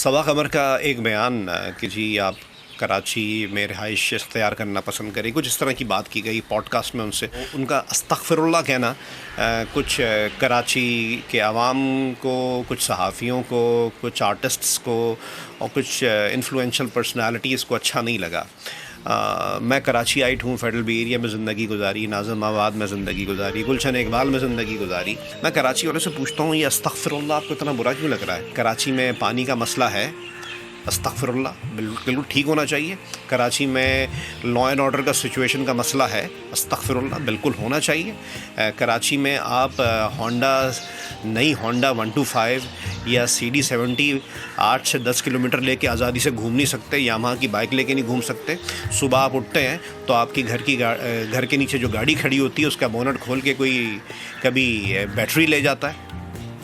سوا قمر کا ایک بیان کہ جی آپ کراچی میں رہائش اختیار کرنا پسند کریں، کچھ اس طرح کی بات کی گئی پوڈ کاسٹ میں ان سے. ان کا استغفر اللہ کہنا کچھ کراچی کے عوام کو، کچھ صحافیوں کو، کچھ آرٹسٹس کو اور کچھ انفلوئنشل پرسنالٹیز کو اچھا نہیں لگا. میں کراچی آئٹ ہوں، فیڈرل بی ایریا میں زندگی گزاری، ناظم آباد میں زندگی گزاری، گلشن اقبال میں زندگی گزاری. میں کراچی والوں سے پوچھتا ہوں یہ استغفر اللہ آپ کو اتنا برا کیوں لگ رہا ہے؟ کراچی میں پانی کا مسئلہ ہے، استغفر اللہ بالکل ٹھیک ہونا چاہیے. کراچی میں لا اینڈ آرڈر کا سچویشن کا مسئلہ ہے، استغفر اللہ بالکل ہونا چاہیے. کراچی میں آپ نئی ہونڈا 125 یا CD70 8 سے 10 کلومیٹر لے کے آزادی سے گھوم نہیں سکتے، یامہا کی بائک لے کے نہیں گھوم سکتے. صبح آپ اٹھتے ہیں تو آپ کی گھر کے نیچے جو گاڑی کھڑی ہوتی ہے اس کا بونٹ کھول کے کوئی کبھی بیٹری لے جاتا ہے،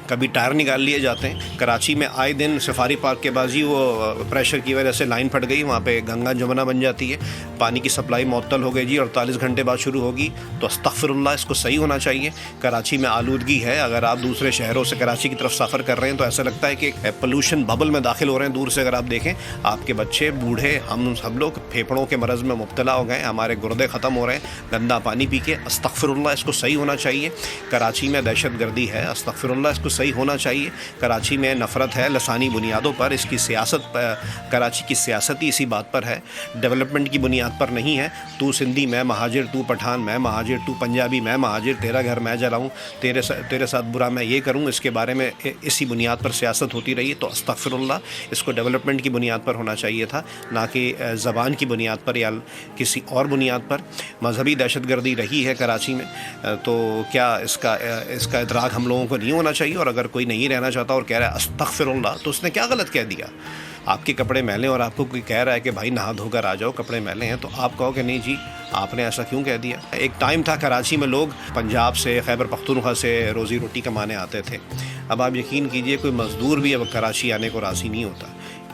کبھی ٹائر نکال لیے جاتے ہیں. کراچی میں آئے دن سفاری پارک کے بازی وہ پریشر کی وجہ سے لائن پھٹ گئی، وہاں پہ گنگا جمنا بن جاتی ہے، پانی کی سپلائی معطل ہو گئی جی، 48 گھنٹے بعد شروع ہوگی. تو استغفر اللہ اس کو صحیح ہونا چاہیے. کراچی میں آلودگی ہے، اگر آپ دوسرے شہروں سے کراچی کی طرف سفر کر رہے ہیں تو ایسا لگتا ہے کہ پولوشن ببل میں داخل ہو رہے ہیں. دور سے اگر آپ دیکھیں آپ کے بچے، بوڑھے، ہم سب لوگ پھیپھڑوں کے مرض میں مبتلا ہو گئے، ہمارے گردے ختم ہو رہے ہیں گندا پانی پی کے. استغفر اللہ اس کو صحیح ہونا چاہیے. کراچی میں دہشت گردی ہے، استغفر اللہ اس کو صحیح ہونا چاہیے. کراچی میں نفرت ہے لسانی بنیادوں پر، اس کی سیاست کراچی کی سیاست ہی اسی بات پر ہے، ڈیولپمنٹ کی بنیاد پر نہیں ہے. تو سندھی میں مہاجر، تو پٹھان میں مہاجر، تو پنجابی میں مہاجر، تیرا گھر میں جلاؤں، تیرے ساتھ برا میں یہ کروں، اس کے بارے میں اسی بنیاد پر سیاست ہوتی رہی. تو استغفر اللہ اس کو ڈیولپمنٹ کی بنیاد پر ہونا چاہیے تھا، نہ کہ زبان کی بنیاد پر یا کسی اور بنیاد پر. مذہبی دہشت گردی رہی ہے کراچی میں، تو کیا اس کا ادراک ہم لوگوں کو نہیں ہونا چاہیے؟ اور اگر کوئی نہیں رہنا چاہتا اور کہہ رہا ہے استغفر اللہ تو اس نے کیا غلط کہہ دیا؟ آپ کے کپڑے میلے اور آپ کو کوئی کہہ رہا ہے کہ بھائی نہا دھو کر آ جاؤ، کپڑے میلے ہیں، تو آپ کہو کہ نہیں جی آپ نے ایسا کیوں کہہ دیا؟ ایک ٹائم تھا کراچی میں لوگ پنجاب سے، خیبر پختونخوا سے روزی روٹی کمانے آتے تھے. اب آپ یقین کیجئے کوئی مزدور بھی اب کراچی آنے کو راضی نہیں ہوتا،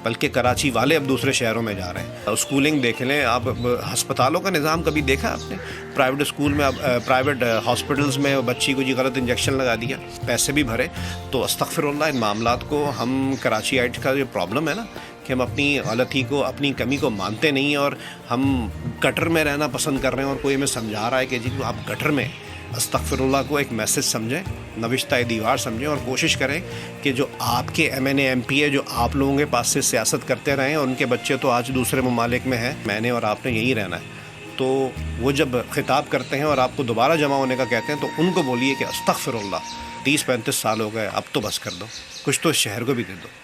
بلکہ کراچی والے اب دوسرے شہروں میں جا رہے ہیں. اسکولنگ دیکھ لیں آپ، ہسپتالوں کا نظام کبھی دیکھا آپ نے؟ پرائیویٹ اسکول میں، پرائیویٹ ہاسپٹلز میں بچی کو جی غلط انجیکشن لگا دیا، پیسے بھی بھرے. تو استغفر اللہ ان معاملات کو ہم کراچی آئٹ کا جو پرابلم ہے نا کہ ہم اپنی غلطی کو، اپنی کمی کو مانتے نہیں، اور ہم گٹر میں رہنا پسند کر رہے ہیں. اور کوئی ہمیں سمجھا رہا ہے کہ جی آپ گٹر میں، استغفر اللہ کو ایک میسج سمجھیں، نوشتہ دیوار سمجھیں، اور کوشش کریں کہ جو آپ کے MNA MP ہے، جو آپ لوگوں کے پاس سے سیاست کرتے رہے ہیں، اور ان کے بچے تو آج دوسرے ممالک میں ہیں، میں نے اور آپ نے یہیں رہنا ہے. تو وہ جب خطاب کرتے ہیں اور آپ کو دوبارہ جمع ہونے کا کہتے ہیں تو ان کو بولیے کہ استغفر اللہ 30-35 سال ہو گئے، اب تو بس کر دو، کچھ تو اس شہر کو بھی دے دو.